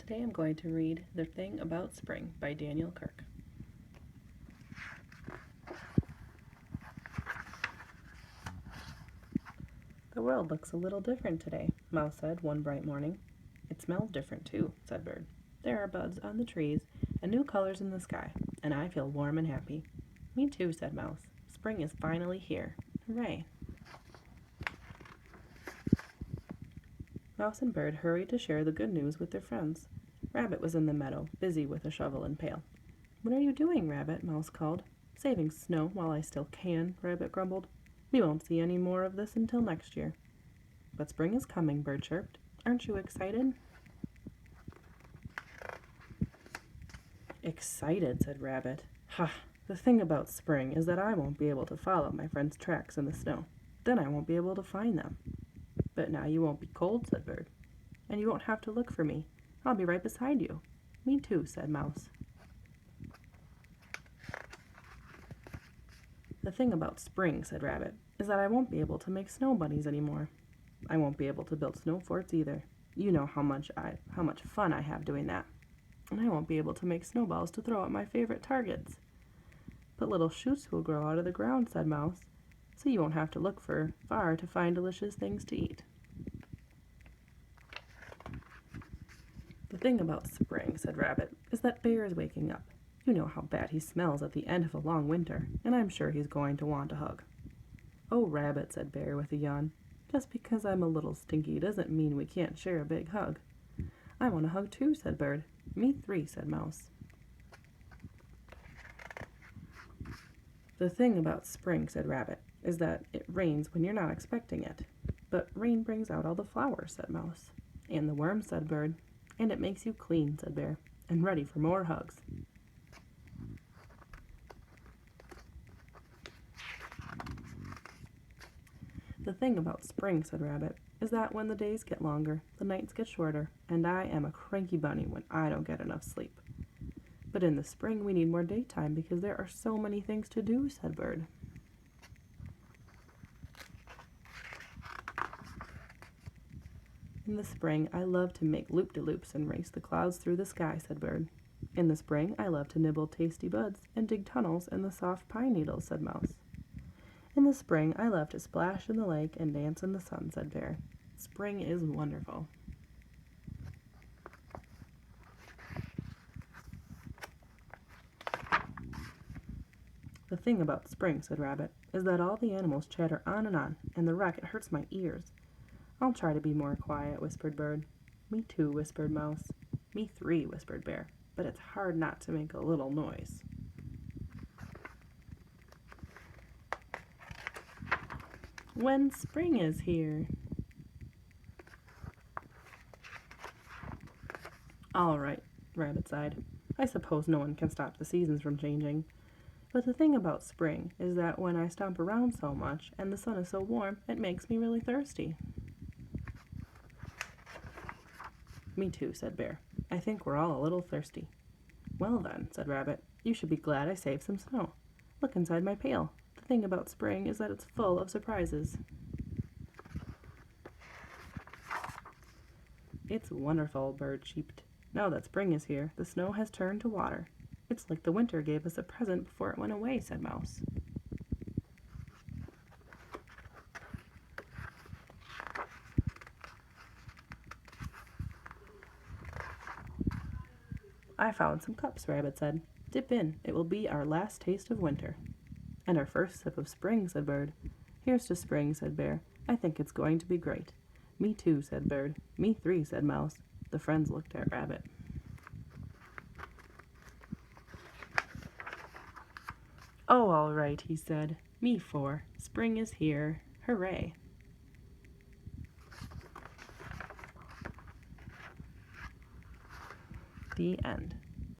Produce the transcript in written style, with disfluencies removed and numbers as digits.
Today I'm going to read The Thing About Spring by Daniel Kirk. The world looks a little different today, Mouse said one bright morning. It smells different too, said Bird. There are buds on the trees and new colors in the sky, and I feel warm and happy. Me too, said Mouse. Spring is finally here. Hooray! Mouse and Bird hurried to share the good news with their friends. Rabbit was in the meadow, busy with a shovel and pail. "What are you doing, Rabbit?" Mouse called. "Saving snow while I still can," Rabbit grumbled. "We won't see any more of this until next year." "But spring is coming," Bird chirped. "Aren't you excited?" "Excited," said Rabbit. "Ha! The thing about spring is that I won't be able to follow my friends' tracks in the snow. Then I won't be able to find them." "But now you won't be cold," said Bird. "And you won't have to look for me. I'll be right beside you." "Me too," said Mouse. "The thing about spring," said Rabbit, "is that I won't be able to make snow bunnies anymore. I won't be able to build snow forts either. You know how much fun I have doing that. And I won't be able to make snowballs to throw at my favorite targets." "But little shoots will grow out of the ground," said Mouse, "so you won't have to look far to find delicious things to eat." "The thing about spring," said Rabbit, "is that Bear is waking up. You know how bad he smells at the end of a long winter, and I'm sure he's going to want a hug." "Oh, Rabbit," said Bear with a yawn, "just because I'm a little stinky doesn't mean we can't share a big hug." "I want a hug too," said Bird. "Me three," said Mouse. "The thing about spring," said Rabbit, "is that it rains when you're not expecting it." "But rain brings out all the flowers," said Mouse. "And the worms," said Bird. "And it makes you clean," said Bear, "and ready for more hugs." "The thing about spring," said Rabbit, "is that when the days get longer, the nights get shorter, and I am a cranky bunny when I don't get enough sleep." "But in the spring we need more daytime because there are so many things to do," said Bird. "In the spring I love to make loop-de-loops and race the clouds through the sky," said Bird. "In the spring I love to nibble tasty buds and dig tunnels in the soft pine needles," said Mouse. "In the spring I love to splash in the lake and dance in the sun," said Bear. "Spring is wonderful." "The thing about spring," said Rabbit, "is that all the animals chatter on, and the racket hurts my ears." "I'll try to be more quiet," whispered Bird. "Me too," whispered Mouse. "Me three," whispered Bear. "But it's hard not to make a little noise." "When spring is here." "All right," Rabbit sighed. "I suppose no one can stop the seasons from changing. But the thing about spring is that when I stomp around so much and the sun is so warm, it makes me really thirsty." "Me too," said Bear. "I think we're all a little thirsty." "Well then," said Rabbit, "you should be glad I saved some snow. Look inside my pail. The thing about spring is that it's full of surprises." "It's wonderful," Bird cheeped. "Now that spring is here, the snow has turned to water. It's like the winter gave us a present before it went away," said Mouse. "I found some cups," Rabbit said. "Dip in. It will be our last taste of winter." "And our first sip of spring," said Bird. "Here's to spring," said Bear. "I think it's going to be great." "Me too," said Bird. "Me three," said Mouse. The friends looked at Rabbit. "Oh, all right," he said. "Me four. Spring is here. Hooray!" The end.